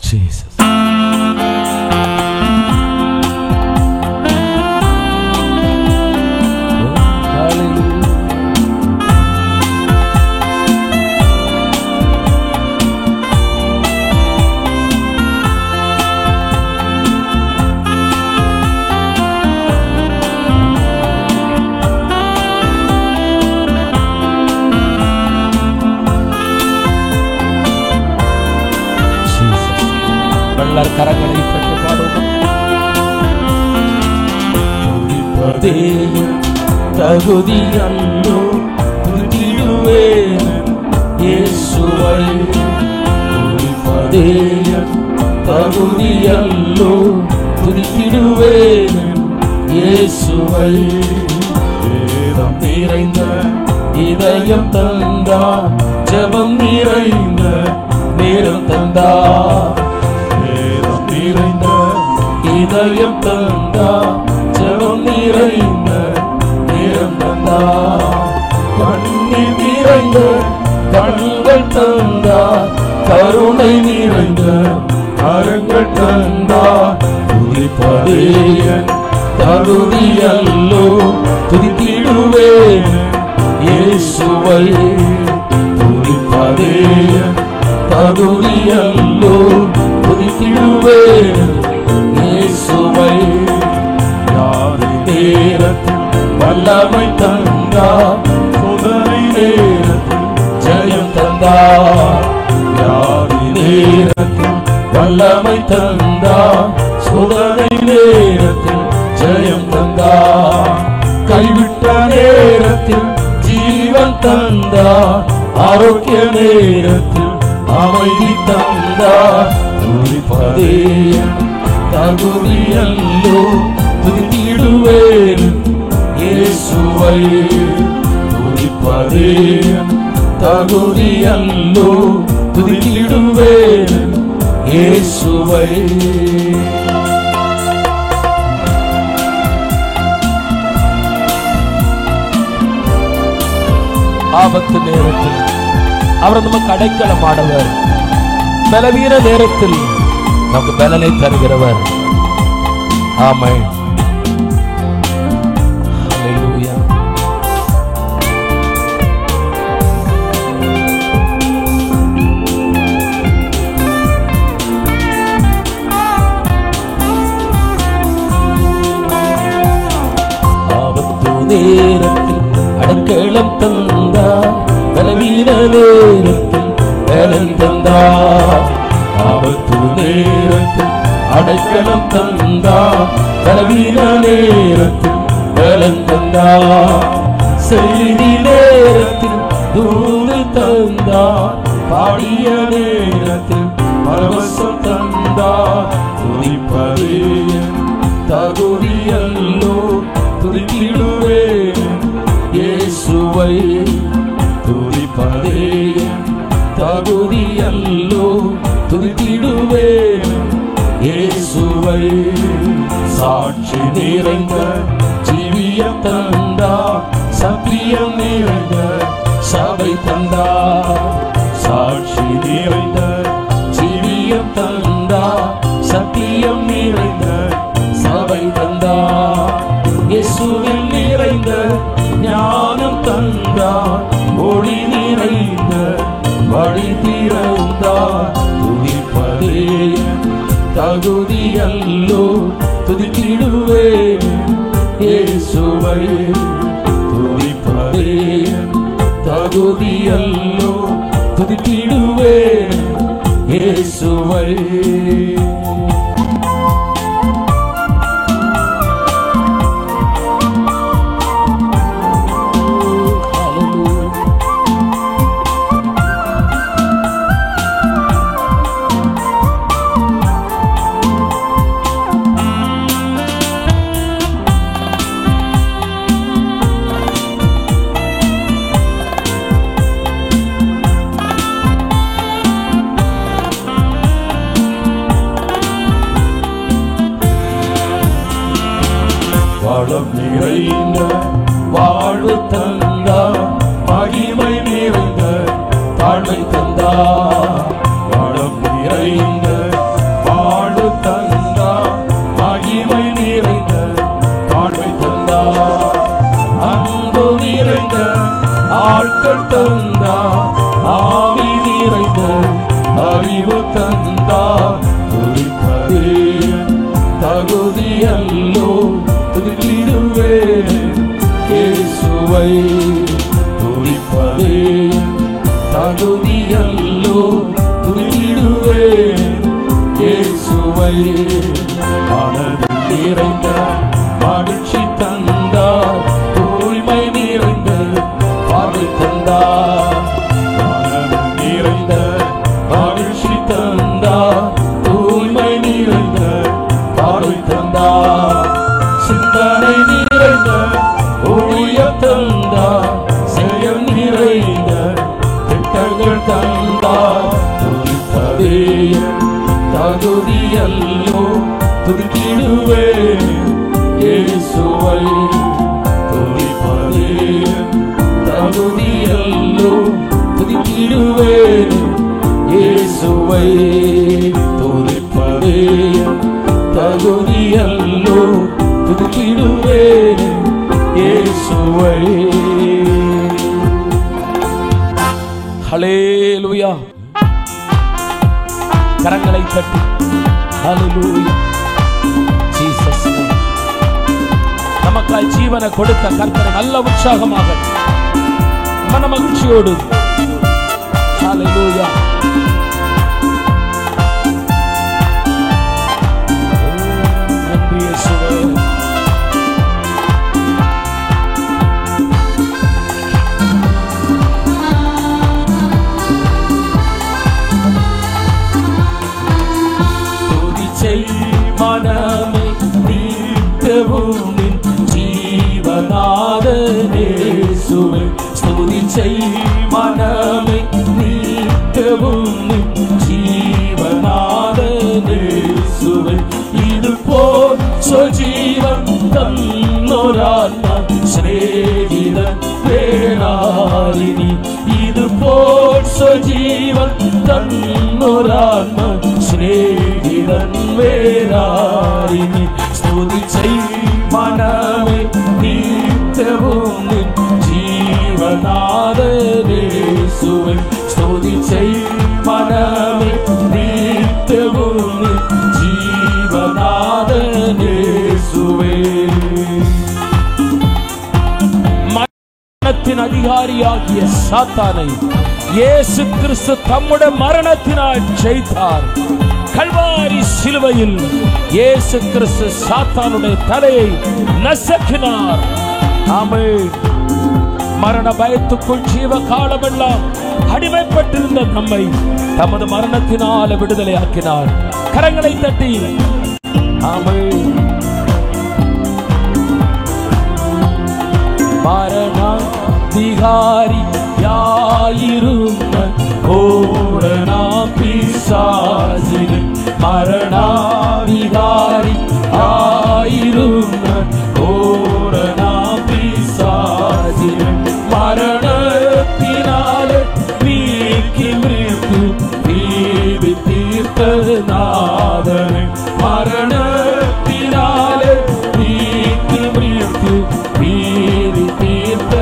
Jesus. கரங்களை தட்டி பாடுவோம். தகுதி அல்லோ துதித்திடுவேன் இயேசுவை. தகுதி அல்லோ துதித்திடுவேன் இயேசுவை. வேதம் நிறைந்த இதயம் தந்தா, ஜெபம் நிறைந்த நேரம் தந்தா, நிறைந்த இதயம் தந்தா, ஜெபம் நிறைந்த நேரம் தந்தா, கண்ணீர் நிறைந்த கண்கள் தந்தா, கருணை நிறைந்த கரங்கள் தந்தா. துதிப்பதே என் தகுதி அல்லோ துதித்திடுவேன் இயேசுவை. துதிப்பதே என் தகுதி அல்லோ துதித்திடுவேன் இயேசுவை. யாரு நேரத்தில் வல்லமை தந்தா, சோதனை நேரத்தில் ஜெயம் தந்தா. யாரு நேரத்தில் வல்லமை தந்தா, சோதனை நேரத்தில் ஜெயம் தந்தா. கைவிட்ட நேரத்தில் ஜீவன் தந்தா, ஆரோக்கிய நேரத்தில் அமைதி தந்தா. துதிப்பதே தகுதி அல்லோ துதித்திடுவேன் இயேசுவை. துதிப்பதே தகுதி அல்லோ துதித்திடுவேன் இயேசுவை. ஆபத்து நேரத்தில் அவர் நமக்கு அடைக்கலமானவர். பலவீன நேரத்தில் நமக்கு பலனை தருகிறவர். ஆமென். ஹல்லேலூயா. ஆபத்து நேரத்தில் அடைக்கலம் தந்தா, பலவீன நேரத்தில் பலன் தந்தா. ஆபத்து நேரத்தில் அடைக்கலம் தந்தா, பலவீன நேரத்தில் பலன் தந்தா. செய்தி நேரத்தில் தூது தந்தா, பாடிய நேரத்தில் பரவசம் தந்தா. துதிப்பதே தகுதி அல்லோ துதித்திடுவேன் இயேசுவை. துதிப்பதே தகுதி அல்லோ துதித்திடுவேன் இயேசுவை. சாட்சி நிறைந்த ஜீவியம் தந்தா, சத்தியம் நிறைந்த சபை தந்தா. சாட்சி நிறைந்த ஜீவியம் தந்தா, சத்தியம் நிறைந்த சபை தந்தா. இயேசுவில் நிறைந்த ஞானம் தந்தா, ஒளி நிறைந்த வழி திறந்தா. துதிப்பதே தகுதி அல்லோ துதித்திடுவேன் இயேசுவை. துதிப்பதே தகுதி அல்லோ துதித்திடுவேன் இயேசுவை. வளம் நிறைந்த வாழ்வு தந்தா, மகிமை நிறைந்த தாழ்மை தந்தா. வளம் நிறைந்த திட்டங்கள் தந்தார், ஆவி நிறைந்த அறிவு தந்தார். துதிப்பதே தகுதியல்லோ, துதித்திடுவேன் இயேசுவை. துதிப்பதே தகுதியல்லோ, துதித்திடுவேன் இயேசுவை. மனது நிறைந்த மகிழ்ச்சி தந்தார், தூய்மை நிறைந்த பார்வை தந்தார். மனது நிறைந்த மகிழ்ச்சி தந்தார், தூய்மை நிறைந்த பார்வை தந்தார். சிந்தனை நிறைந்த ஊழியம் தந்தார், செயல் நிறைந்த திட்டங்கள் தந்தார். துதிப்பதே தகுதியல்லோ, துதித்திடுவேன் இயேசுவை. துதிப்பதே தகுதியல்லோ, துதித்திடுவேன் இயேசுவை. துதிப்பதே தகுதியல்லோ, துதித்திடுவேன் இயேசுவை. ஹல்லேலூயா. கரங்களை தட்டி ஹல்லேலூயா. Jesus name. நமக்காய் ஜீவனை கொடுத்த கர்த்தரை நல்ல உற்சாகமாக மன மகிழ்ச்சியோடு ஹல்லேலூயா. மனமே நித்தவும் ஜீவநாதனே இயேசுவே. ஸ்துதி செய் மனமே நித்தவும் ஜீவநாதனே இயேசுவே. இது போல் சொஜீவன் தன்னோராத்மா ஸ்நேகிதன் வேறாரினி. இது போல் சொஜீவன் தன்னோராத்மா ஸ்நேகிதன் வேறாரினி. ஸ்துதி செய் மனமே நித்தவும் ஜீவநாதனே இயேசுவே. ஸ்துதி செய் மனமே நித்தவும் ஜீவநாதனே இயேசுவே. மரணத்தின் அதிகாரியாகிய சாத்தானை இயேசு கிறிஸ்து தம்முடைய மரணத்தினால் ஜெயித்தார். கல்வாரி சிலுவையில் இயேசு கிறிஸ்து சாத்தானுடைய தலையை நசுக்கினார். ஆமென். மரண பயத்துக்குள் ஜீவ காலமெல்லாம் அடிமைப்பட்டிருந்த நம்மை தமது மரணத்தினால் விடுதலை ஆக்கினார். கரங்களை தட்டி ஆமென். மரணாதிகாரி யாயிருந்த கோடனா பிசாசினை. மரணாதிகாரி ஆயிருந்த கோடனா பிசாசினை. மரணத்தினாலே வீக்கி மிருத்து தீவி தீர்த்த நாதனை. மரணத்தினாலே வீக்கி மிருத்து தீவி தீர்த்த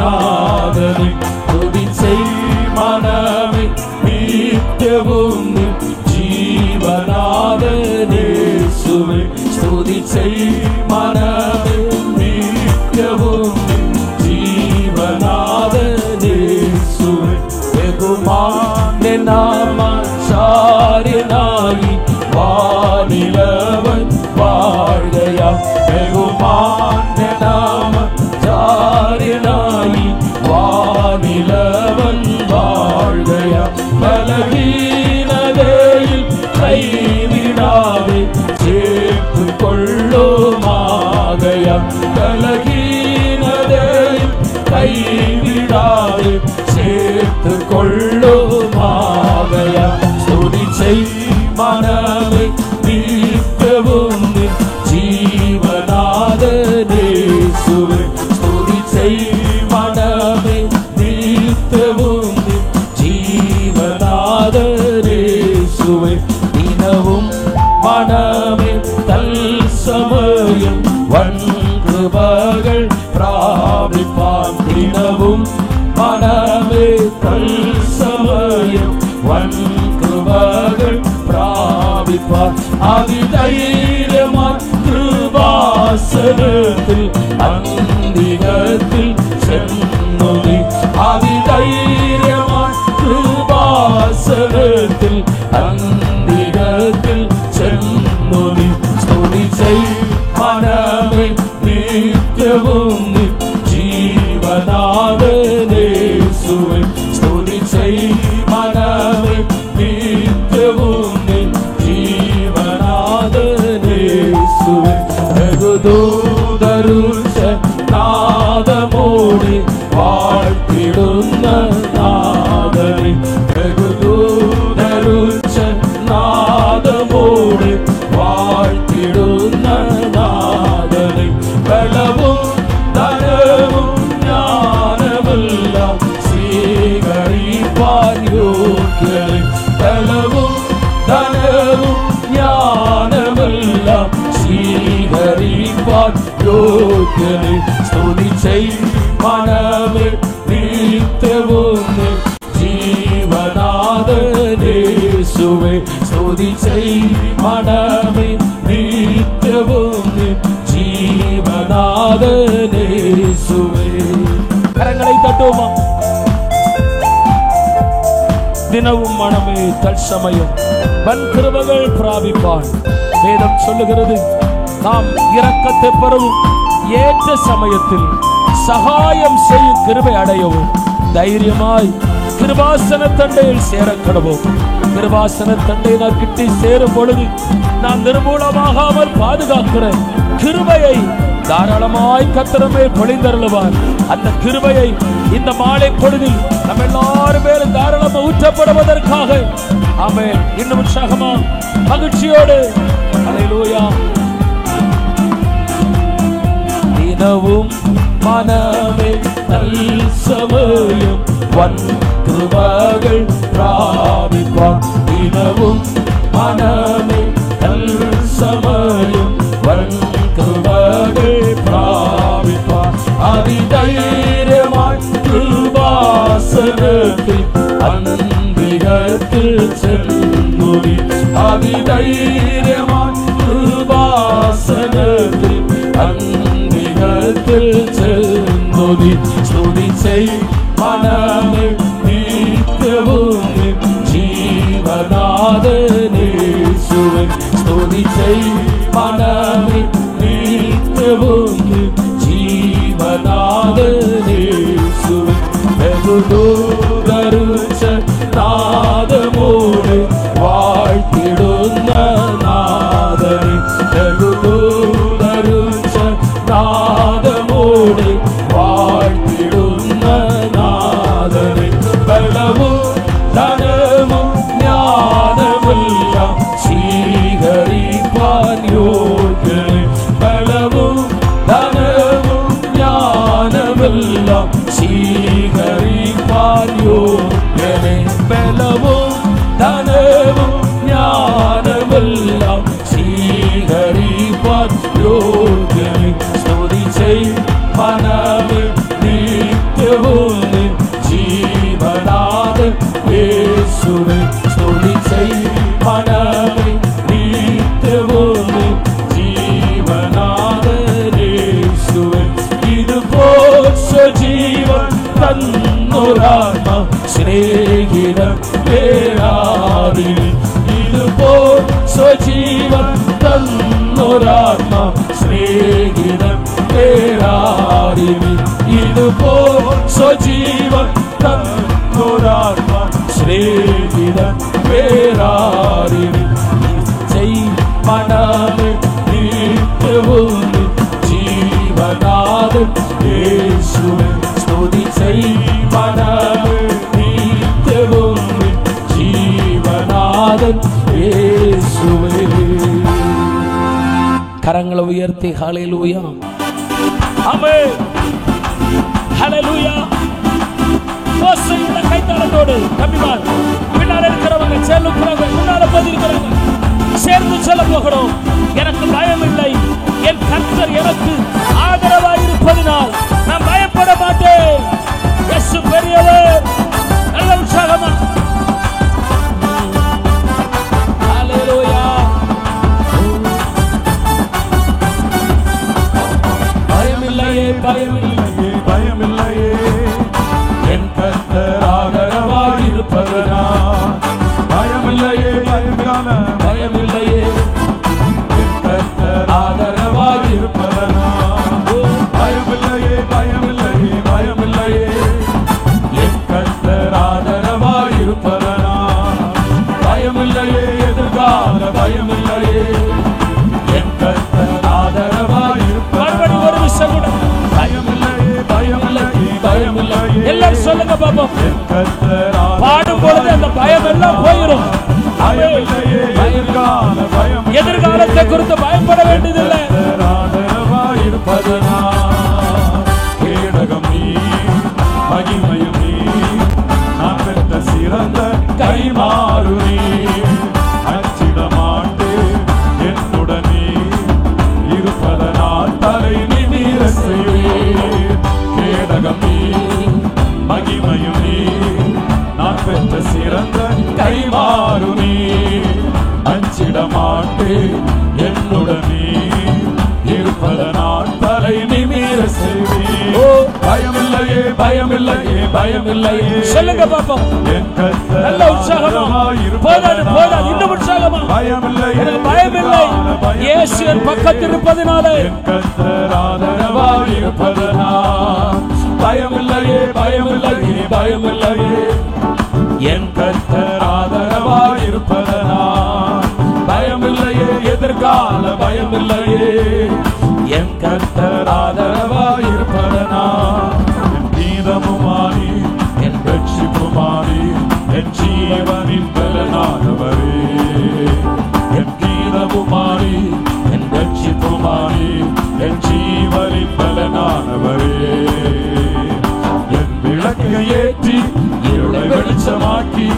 நாதனை. துதி செய் மனமே நித்தவும் ஜீவநாதனே இயேசுவே. ஸ்துதி செய் மனமே நித்தவும் ஜீவநாதனே இயேசுவே. வெகுமானே நாமசாரினாகி வானிலவன் வாழ்கையா. வெகுமானே நாமசாரினாகி வானிலவன் வாழ்கையா. பலவீனதையில் கைவிடாதே சேர்த்து கொள்ளுமாகையா. பலவீனதையில் கைவிடாதே சேர்த்து கொள்ளுமாகையா. ஸ்துதி செய் மனமே நித்தவும் ஜீவநாதனே இயேசுவே. ஸ்துதி செய் மனமே நித்தவும் ஜீவநாதனே இயேசுவே. தினவும் மனமே தல் சமயம் வன்று பகல் பிராபிப்பான். தினவும் மனமே തൽസമയം വൻ കൃപകൾ പ്രാപിപ്പാൻ അതിധൈര്യമായി കൃപാസനത്തിൽ അന്തികത്തിൽ ചെന്നു നീ അതിധൈര്യമായി കൃപാസനത്തിൽ അന്തികത്തിൽ ചെന്നു നീ സ്തുതി ചെയ് മനമേ നിത്യവും നീ ജീവനാഥനേശുവേ സ്തുതി ചെയ് മനമേ നിത്യവും നീ ജീവനാഥനേശുവേ ബഹുദൂതരുച്ച നാദമോടി വാഴ്ത്തിടുന്ന നാദനെ ബഹുദൂതരുച്ച നാദമോടി വാഴ്ത്തിടുന്ന നാദനെ ബലവും ധനവും ജ്ഞാനമെല്ലാം സ്വീകരിപ്പാൻ യോഗ്യനെ ബലവും ധനവും ജ്ഞാനമെല്ലാം സ്വീകരിപ്പാൻ യോഗ്യനെ സ്തുതി ചെയ് മനമേ നിത്യവും ജീവനാഥനേശുവേ സ്തുതി ചെയ് മനമേ നിത്യവും ജീവനാഥനേശുവേ കരങ്ങളെ തട്ടുമോ தினமும் மனமே தற்சமயம் வன் கிருபைகள் பிராபிப்பான் வேதம் சொல்லுகிறது நாம் இரக்கத்தை பெறவும் ஏற்ற சமயத்தில் சகாயம் செய்யும் கிருபை அடையவும் தைரியமாய் கிருபாசன தண்டையில் சேர கடவோம் கிருபாசன தண்டை நான் கிட்டி சேரும் பொழுது நான் நிர்மூலமாகாமல் பாதுகாக்கிற கிருபையை தாராளமாய் கர்த்தரமே பொழிந்தருளுவார் அந்த கிருபையை இந்த மாலை பொழுதில் நம்ம எல்லாரும் மேலும் தாராளமாக ஊற்றப்படுவதற்காக ஆமென் இன்னும் உற்சாகமா மகிழ்ச்சியோடு ஹல்லேலூயா தினமும் மனமே தல்சமயம் வன் கிருபைகள் பிராபிப்பான் தினமும் மனமே தல்சமயம் வன் கிருபைகள் பிராபிப்பான் அதிதைரியமாய் கிருபாசனத்தில் அன்பிகத்தில் சென்று அதிதைரியமாய் கிருபாசனத்தில் அன்பிகத்தில் சென்று ஸ்துதி செய் மனமே நித்தியவும் ஜீவநாதனேசுவே ஸ்துதி செய் மனமே நித்தியவும் ജീവനാഥനേശുവേ ബഹുദൂതരുച്ച നാദമോടെ വാഴ്ത്തിടുന്ന നാദനെ ബഹുദൂതരുച്ച നാദമോടെ വാഴ്ത്തിടുന്ന നാദനെ ബലവും ധനവും ജ്ഞാനമെല്ലാം സ്വീകരിപ്പാൻ യോഗ്യനെ ബലവും ധനവും ജ്ഞാനമെല്ലാം സ്വീകരിപ്പാൻ യോഗ്യനെ ബലവും ധനവും ജ്ഞാനമെല്ലാം സ്വീകരിപ്പാൻ യോഗ്യനെ സ്തുതി ചെയ് മനമേ നിത്യവും ജീവനാഥനേശുവേ സ്തുതി ചെയ് മനമേ നിത്യവും ജീവനാഥനേശുവേ ഇതുപോൽ സ്വജീവൻ തന്നൊരാത്മ സ്നേഹിതൻ വേറാരില്ല ഇതുപോൽ സ്വജീവൻ തന്നൊരാത്മ സ്നേഹിതൻ വേറാരില്ല ഇതുപോൽ സ്വജീവൻ തന്നൊരാത്മ സ്നേഹിതൻ വേറാരില്ല ചെയ് മനമേ നിത്യവും ജീവനാഥനേശുവേ സ്തുതി ചെയ് മനമേ നിത്യവും ജീവനാഥനേശുവേ കരങ്ങൾ ഉയർത്തി ഹല്ലേലൂയ ആമേൻ ഹല്ലേലൂയ ஓசையுள்ள கைத்தாளத்தோடு கம்பிமார் பின்னால இருக்கிறவங்க செல்லுக்கிறவங்க முன்னால போதிருக்கிறவங்க சேர்ந்து சொல்ல போகிறோம் எனக்கு பயம் இல்லை என் கர்த்தர் எனக்கு ஆதரவாய் இருப்பதினால் நான் பயப்பட மாட்டேன் இயேசு பெரியவர் நல்ல பயமில்லையே, என் கர்த்தர் ஆதரவாய் இருப்பதனால். பயமில்லையே பயமில்லையே பயமில்லையே, என் கர்த்தர் ஆதரவாய் இருப்பதனால். பயமில்லையே எதிர்கால பயமில்லையே, என் கர்த்தர் ஆதரவாய் இருப்பதனால். ஒரு விஷயம் கூட பயமில்லையே பயமில்லையே பயமில்லையே. எல்லாரும் சொல்லுங்க பாப்போம். என் கர்த்தர் பாடும் பொழுது அந்த பயம் எல்லாம் போயிடும். பயமில்லையே எதிர்கால பயம், எதிர்காலத்தை குறித்து பயப்பட வேண்டியதில்லை. ஆதரவாய் இருப்பதனால். கேடகம் நீ, மகிமையும் நீ, நான் பெற்ற சிறந்த கைமாறு நீ. அச்சிடமாட்டு என்னுடனே இருப்பதனால் தலை நிமிர செய்வேன். கேடகம் நீ, மகிமையும் நீ, நான் பெற்ற சிறந்த கைமாறு நீ. அஞ்சிடமாட்டு என்னுடனே இருப்பதனால் தலை நிமிர செய்வேன். பயமில்லையே பயமில்லையே பயமில்லையே. சொல்லுங்க பாப்போம். என் கர்த்தர் நல்ல உற்சாகமா போதாது போதாது, இன்னும் உற்சாகமா. பயமில்லையே எனக்கு பயமில்லை, இயேசு என் பக்கத்தில் இருப்பதனாலே. என் கர்த்தர் ஆதரவாய் இருப்பதனால். பயமில்லையே பயமில்லையே பயமில்லையே, என் கர்த்தர் ஆதரவாய் இருப்பதனால். பயமில்லையே எதிர்கால பயமில்லையே, என் கர்த்தர் ஆதரவாய் இருப்பதனால். என் கீதமுமானி, என் ரட்சிப்புமானி, என் ஜீவனின் பலனானவரே. என் கீதமுமானி, என் ரட்சிப்புமானி, என் ஜீவனின் பலனானவரே. என் விளக்கை ஏற்றி இருளை வெளிச்சமாக்கி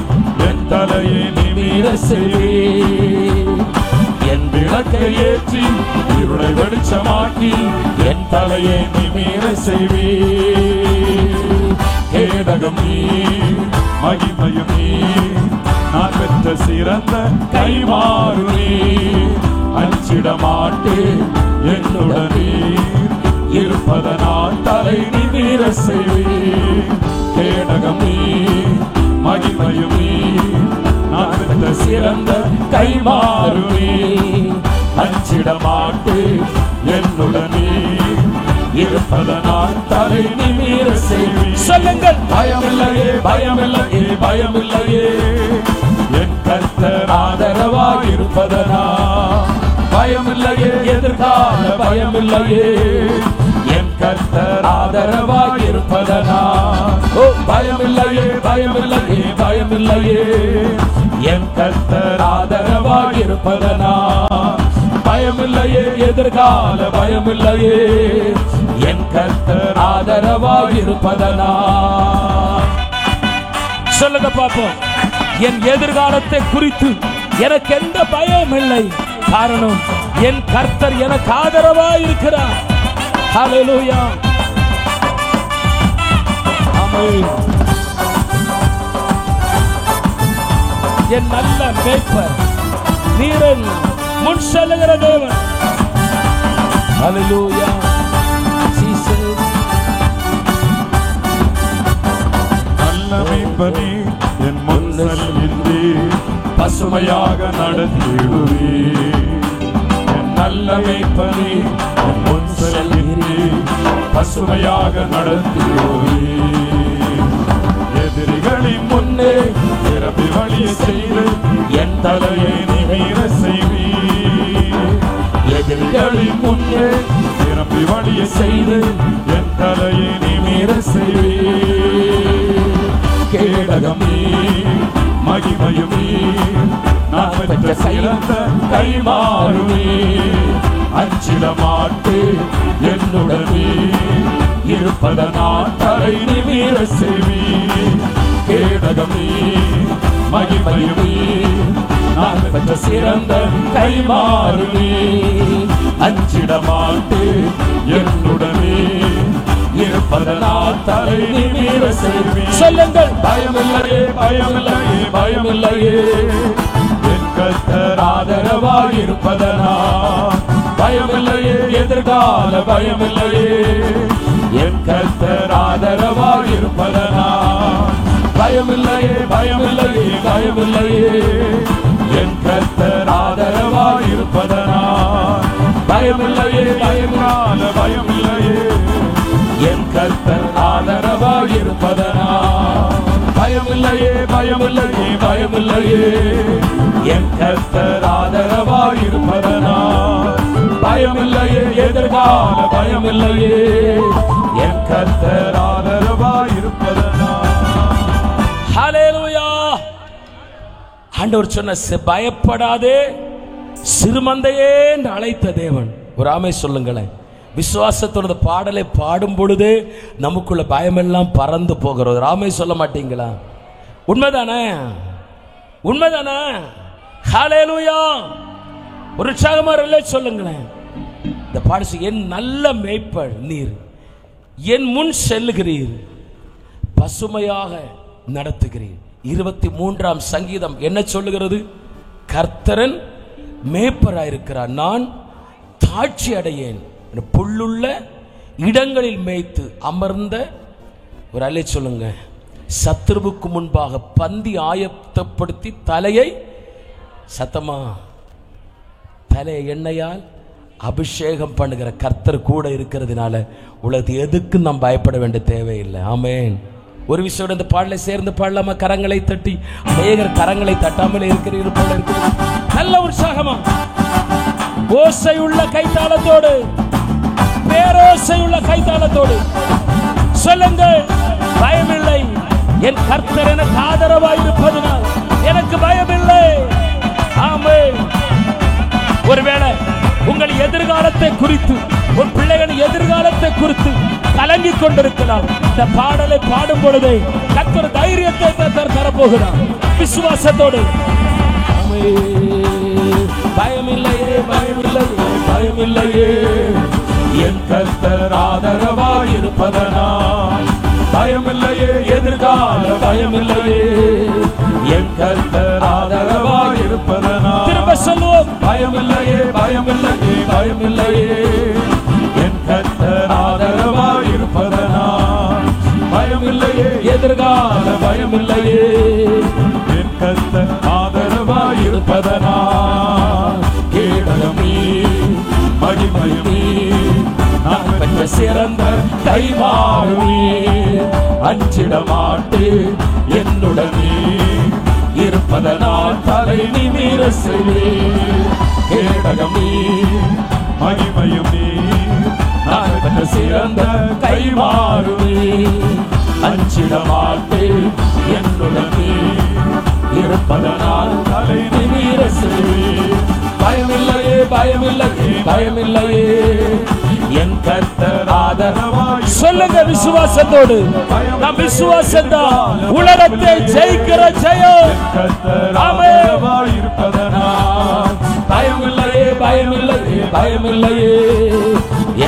என் தலையை நிமிர செய்வேன். என் விளக்கை ஏற்றி இருளை வெளிச்சமாக்கி என் தலையை நிமிர செய்வேன். கேடகம் நீ, மகிமையும் நீ, நான் பெற்ற சிறந்த கைமாறு நீ. அஞ்சிடமாட்டு என்னுடனே இருப்பதனால் தலை நிமிர செய்வேன். கேடகம் நீ, மகிமையும் நீ, நான் பெற்ற சிறந்த கைமாறு நீ. அஞ்சிடமாட்டு என்னுடனே இருப்பதனால் தலை நிமிர செய்வேன். சொல்லுங்கள். பயமில்லையே பயமில்லையே பயமில்லையே, என் கர்த்தர் ஆதரவாய் இருப்பதனால். பயமில்லையே எதிர்கால பயமில்லையே, என் கர்த்தர் ஆதரவாய் இருப்பதனால். பயமில்லையே பயமில்லையே பயமில்லையே, என் கர்த்தர் ஆதரவாய் இருப்பதனால். பயமில்லையே எதிர்கால பயமில்லையே, என் கர்த்தர் ஆதரவாய் இருப்பதனால். சொல்லுங்க பாப்போம். என் எதிர்காலத்தை குறித்து எனக்கு எந்த பயம் இல்லை. காரணம், என் கர்த்தர் எனக்கு ஆதரவாய் இருக்கிறார். ஹல்லேலூயா. ஆமென். என் நல்ல மேய்ப்பர், நீரில் முன் செல்லுகிற தேவன். ஹல்லேலூயா. ஜீசஸ். நல்ல மேய்ப்பனே, என் முன் செல்கின்றே, பசுமையாக நடத்திடுவே. என் நல்ல மேய்ப்பனே, என் முன் செல்கின்றே, பசுமையாக நடத்திடுவே. எதிரிகளின் முன்னே நிரம்பி வழிய செய்து என் தலையை நிமிர செய்வே. எதிரிகளின் முன்னே நிரம்பி வழிய செய்து என் தலையை நிமிர செய்வே. கேடகம் நீ, மகிமையும் நீ, நான் பெற்ற சிறந்த கைமாறு நீ. அஞ்சிடமாட்டு என்னுடனே இருப்பதனால் தலை நிமிர செய்வே. கேடகம் நீ, மகிமையும் நீ, நான் பெற்ற சிறந்த கைமாறு நீ. அஞ்சிடமாட்டு என்னுடனே இருப்பதனால் தலை நிமிர செய்வே. சொல்லுங்கள். பயமில்லையே பயமில்லையே பயமில்லையே, என் கர்த்தர் ஆதரவாய் இருப்பதனால். பயமில்லையே எதிர்கால பயமில்லையே, என் கர்த்தர் ஆதரவாய் இருப்பதனால். பயமில்லையே பயமில்லையே பயமில்லையே, என் கர்த்தர் ஆதரவாய் இருப்பதனால் பயமில்லையே, பயமில்லாத பயமில்லையே. என் கர்த்தர் ஆதரவாய் இருப்பதனால் பயமில்லையே, பயமில்லையே, பயமில்லையே. என் கர்த்தர் ஆதரவாய் இருப்பதனால் பயமில்லையே, எதிர்கால பயமில்லையே. என் கர்த்தர் ஆதரவாய் இருப்பதனால். ஹல்லேலூயா. ஆண்டவர் சொன்ன பயப்படாதே சிறுமந்தையே என்று அழைத்த தேவன். ஒரு ஆமை சொல்லுங்களேன். விசுவாசத்தோட பாடலை பாடும் பொழுது நமக்குள்ள பயமெல்லாம் பறந்து போகிறது. ராமே சொல்ல மாட்டீங்களா? உண்மைதானே? உண்மைதானே? ஹல்லேலூயா. ஒரு உற்சாகமா சொல்லுங்களேன். இந்த பாடசி, என் நல்ல மேய்ப்பர் நீர், என் முன் செல்லுகிறீர், பசுமையாக நடத்துகிறீர். 23ஆம் சங்கீதம் என்ன சொல்லுகிறது? கர்த்தரன் மேய்ப்பராயிருக்கிறார், நான் தாட்சி அடையேன், புல்லுள்ள இடங்களில் மேய்த்து அமர்ந்த. ஒரு அலை சொல்லுங்க. சத்துருவுக்கு முன்பாக பந்தி ஆயத்தப்படுத்தி தலையை சத்தமா தலையை எண்ணெயால் அபிஷேகம் பண்ணுகிற கர்த்தர் கூட இருக்கிறதுனால உலகத்து எதுக்கு நாம் பயப்பட வேண்டிய தேவையில்லை. ஆமென். ஒரு விஷயம் இந்த பாடலை சேர்ந்து பாடலாமா? கரங்களை தட்டி. அநேகர் கரங்களை தட்டாமல் இருக்கிறீர்கள் போல இருக்கிறது. நல்ல உற்சாகமா ஓசை உள்ள கைத்தாளத்தோடு, பேரோசை உள்ள கைத்தாளத்தோடு சொல்லுங்கள். பயமில்லை, என் கர்த்தர் எனக்கு ஆதரவாய் இருப்பதனால் எனக்கு பயமில்லை. ஆமென். ஒருவேளை உங்கள் எதிர்காலத்தை குறித்து, உன் பிள்ளைகளின் எதிர்காலத்தை குறித்து கலங்கிக் கொண்டிருக்கலாம். இந்த பாடலை பாடும் பொழுது கர்த்தர் தைரியத்தை தரப்போகிறார். விசுவாசத்தோடு பயமில்லையே, பயமில்லையே, பயமில்லையே. என் கர்த்தர் ஆதரவாய் இருப்பதனால் பயமில்லையே, எதிர்கால பயமில்லையே. என் கர்த்தர் ஆதரவாய் இருப்பதனால் திரும்ப சொல்லுவோம். பயமில்லையே, பயமில்லையே, பயமில்லையே. என் கர்த்தர் ஆதரவாய் இருப்பதனால் பயமில்லையே, எதிர்கால பயமில்லையே. என் கர்த்தர் ஆதரவாய் இருப்பதனால் கேடகமே மகிமையுமே நான் பெற்ற சிறந்த கைமாறுமே. அஞ்சிட மாட்டே, என்னுடனே இருப்பதனால் தலை நிமிர செய்வே. கேடகமே மகிமையுமே நான் பெற்ற சிறந்த கைமாறுமே. அஞ்சிட மாட்டே, என்னுடனே இருப்பதனால் தலை நிமிர செய்வே. பயமில்லையே, பயமில்லையே, பயமில்லையே. என் கர்த்தர் ஆதரவாய். சொல்லுங்க விசுவாசத்தோடு. நம் விசுவாசம்தான் உலகத்தை ஜெயிக்கிற ஜெயம். கர்த்தர் ஆதரவாய் இருப்பதனால் பயமில்லையே, பயமில்லையே, பயமில்லையே.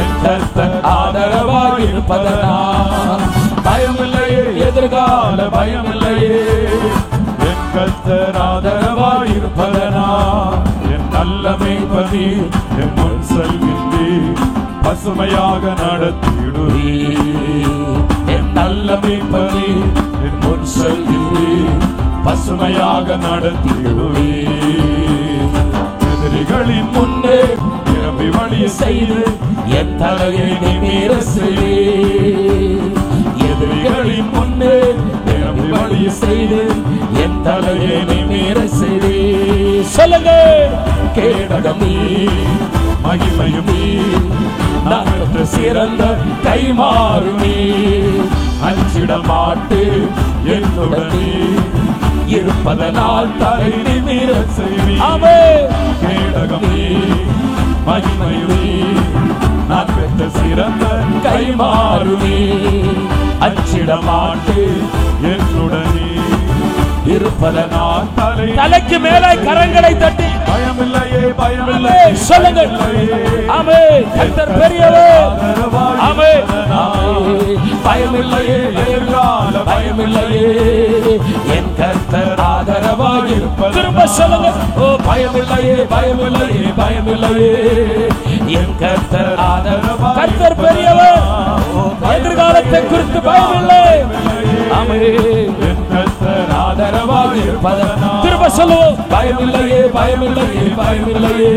என் கர்த்தர் ஆதரவாய் இருப்பதனால் பயமில்லையே, எதிர்கால பயமில்லையே. என் கர்த்தர் ஆதரவாய் இருப்பதனால் என் நல்ல மேய்ப்பனே, என் முன் செல்கின்றீர், பசுமையாக நடத்திடுவீர். என் நல்ல மேய்ப்பனே, என் முன் செல்கின்றீர், பசுமையாக நடத்திடுவீர். எதிரிகளின் முன்னே நிரம்பி வழிய செய்து என் தலையை நிமிர செய்வீர். எதிரிகளின் முன்னே நிரம்பி வழிய செய்து என் தலையை நிமிர செய்வீர். சொல்லுங்க. கேடகமே மகிமையுமே நான் பெற்ற சிறந்த கைமாறுமே. அஞ்சிட மாட்டு, என்னுடனே இருப்பதனால் தலை நிமிர செய்வீர். ஆமென். கேடகமே மகிமையுமே நான் பெற்ற சிறந்த கைமாறுமே. அஞ்சிட மாட்டு, என்னுடனே இருப்பதனால் தலைக்கு மேலே கரங்களை தட்டி பயமில்லையே, பயமில்லையே சொல்லுங்கள். ஆமென். கர்த்தர் பெரியவர். ஆமென். பயமில்லையே, எதிர்கால பயமில்லையே. என் கர்த்தர் ஆதரவாய் இருப்பது. திரும்ப சொல்லுங்க. ஓ பயமில்லையே, பயமில்லையே, பயமில்லையே. என் கர்த்தர் ஆதரவாய். கர்த்தர் பெரியவர். எதிர்காலத்தை குறித்து பயமில்லை. ஆமென். என் கர்த்தர் ஆதரவாக இருப்பதனால். திரும்ப சொல்லுவோம். பயமில்லையே பயமில்லையே பயமில்லையே,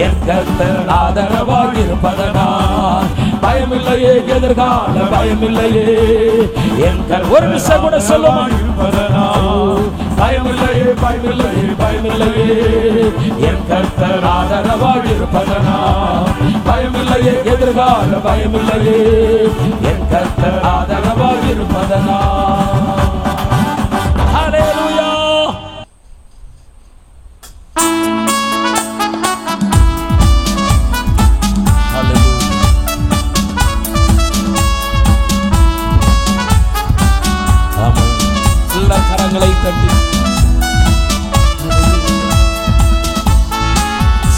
என் கர்த்தர் ஆதரவாக இருப்பதனால். பயமில்லையே எதிர்கால பயமில்லையே, என் கர்த்தர் ஒரு நிமிஷம் கூட சொல்லுமா இருப்பதனால். பயமில்லையே பயமில்லையே பயமில்லையே, என் கர்த்தர் ஆதரவாக இருப்பதனால். பயமில்லையே எதிர்கால பயமில்லையே, என் கர்த்தர் ஆதரவாக இருப்பதனால். ஹல்லேலூயா. எல்லா கரங்களை தட்டி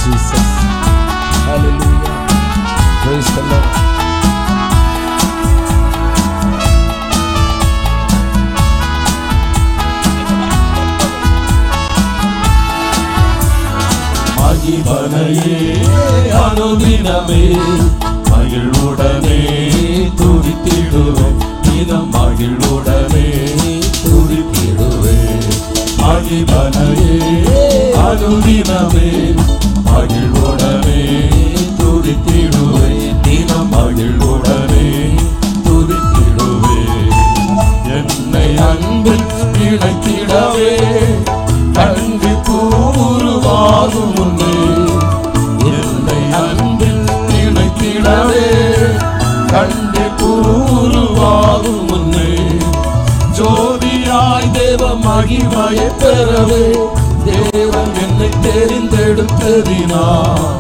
Jesus. Hallelujah. Praise the Lord. மகிமையே அனுதினமே மகிழ்வுடனே துதித்திடுவேன், தினம் மகிழ்வுடனே துதித்திடுவேன். மகிமையே அனுதினமே மகிழ்வுடனே துதித்திடுவேன், தினம் மகிழ்வுடனே துதித்திடுவேன். என்னை அன்பில் இணைத்திடவே கண்டி கூறுவாகும் முன்னே, என்னை அன்பில் இணைத்திடவே கண்டி கூறுவாகும் முன்னே, ஜோதியாய் தேவ மகிமையை பெறவே தேவன் என்னை தெரிந்தெடுத்ததினார்,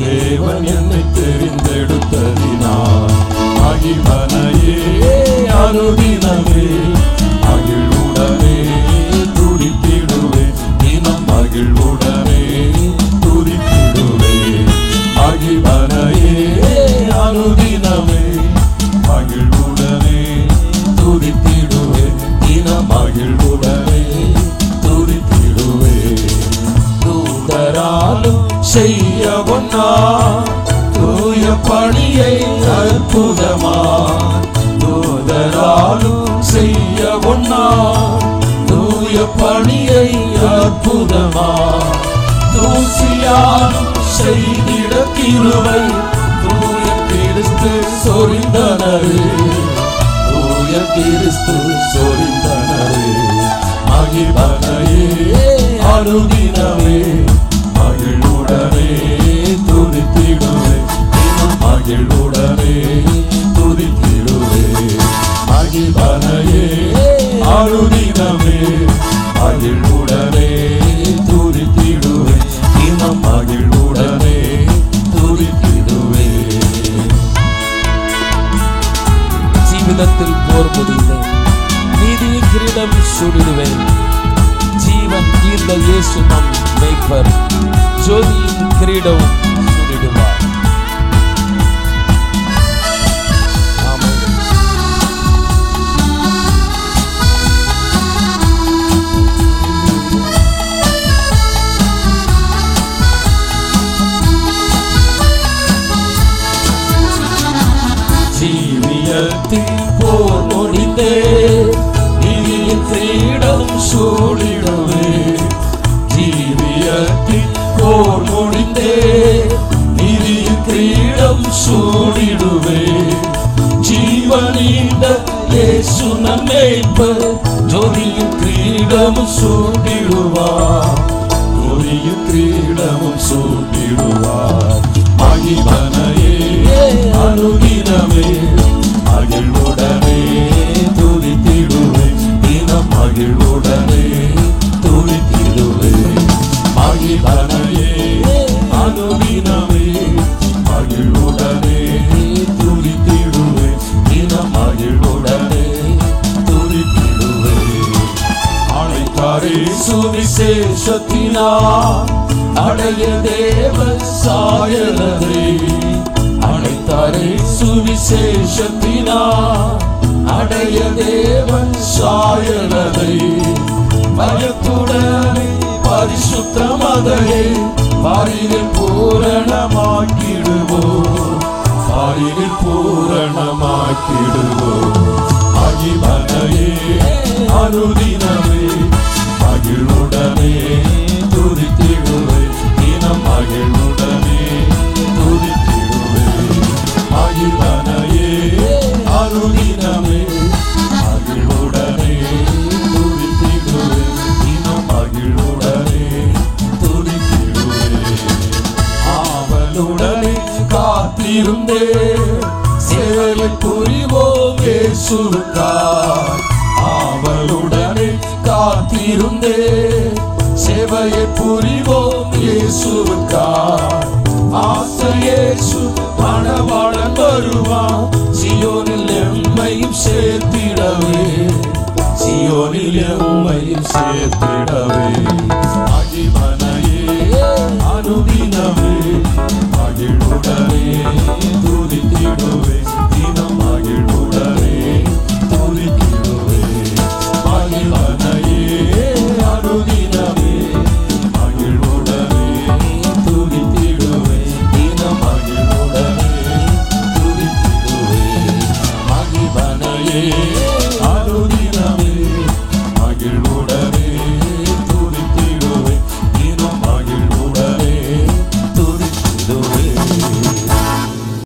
தேவன் என்னை தெரிந்தெடுத்ததினார். மகிமையே அனுதினமே மகிழ்வுடனே துதித்திடுவேன், தினம் மகிழ்வுடனே துதித்திடுவேன். மகிமையே அனுதினமே மகிழ்வுடனே துதித்திடுவேன், தினம் மகிழ்வுடனே துதித்திடுவேன். தூதராலும் செய்ய ஒன்னா தூய பணியை அற்புதமா, தூதராலும் செய்ய ஒன்னா தூய பணியை அற்புதமா, தூசியாலும் செய்திட கிருபை தூய கிறிஸ்து சொரிந்தனரே, தூய கிறிஸ்து சொரிந்தனரே. மகிமையே அனுதினமே மகிழ்வுடனே துதித்திடுவேன், தினம் மகிழ்வுடனே துதித்திடுவேன். மகிமையே அனுதினமே மகிழ்வுடனே துதித்திடுவேன், தினம் மகிழ்வுடனே துதித்திடுவேன். ஜீவிதத்தில் போர் முடிந்தேன், நீதியின் கிரீடம் சூடிடுவேன். ஜீவன் ஈர்ந்த இயேசு நம் மேய்ப்பர், ஜோதியின் கிரீடம் சூடிடுவார். ஜீவியத்தில் போர் முடிந்தே நீதியின் கிரீடம் சூடிடுவே, ஜீவியத்தில் போர் முடிந்தே நீதியின் கிரீடம் சூடிடுவே. ஜீவனீந்த இயேசு நம் மேய்ப்பர், ஜோதியின் கிரீடமும் சூடிடுவார், ஜோதியின் கிரீடமும் சூடிடுவார். மகிமையே அனுதினமே மகிழ்வுடனே துதித்திடுவேன், தினம் மகிழ்வுடனே துதித்திடுவேன். மகிமையே அனுதினமே மகிழ்வுடனே துதித்திடுவேன், தினம் மகிழ்வுடனே துதித்திடுவேன். அழைத்தாரே சுவிசேஷத்தினார் அடைய தேவ சாயலரே, அழைத்தாரே சுவிசேஷத்தினார் அடைய தேவன் சாயலரே. பயத்துடனே பரிசுத்த மதையை பாரில் பூரணமாக்கிடுவோம், பாரில் பூரணமாக்கிடுவோம். மகிமையே அனுதினமே மகிழ்வுடனே துதித்திடுவே தினம் மகிழ்வுடனே துதித்திடுவே மகிழ்வனையே அனுதினமே மகிழ்வுடனே துதித்திடுவே தினம் மகிழ்வுடனே துதித்திடுவே ஆவலுடனே காத்திருந்தே சேவையை புரிவோம் இயேசுவுக்காய் ஆவலுடனே காத்திருந்தே சேவையை புரிவோம் இயேசுவுக்காய் ஆசை இயேசு மணவாளன் வருவான் சீயோனில் எம்மையும் சேர்த்திடவே சீயோனில் எம்மையும் சேர்த்திடவே மகிழ்வனையே அனுதினமே மகிழ்வுடனே துதித்திடுவே தினம் மகிழ்வுடனே துதித்திடுவே மகிழ்வனையே அனுதினமே மகிழ்வுடனே துதித்திடுவே தினம் மகிழ்வுடனே துதித்திடுவே மகிழ்வனையே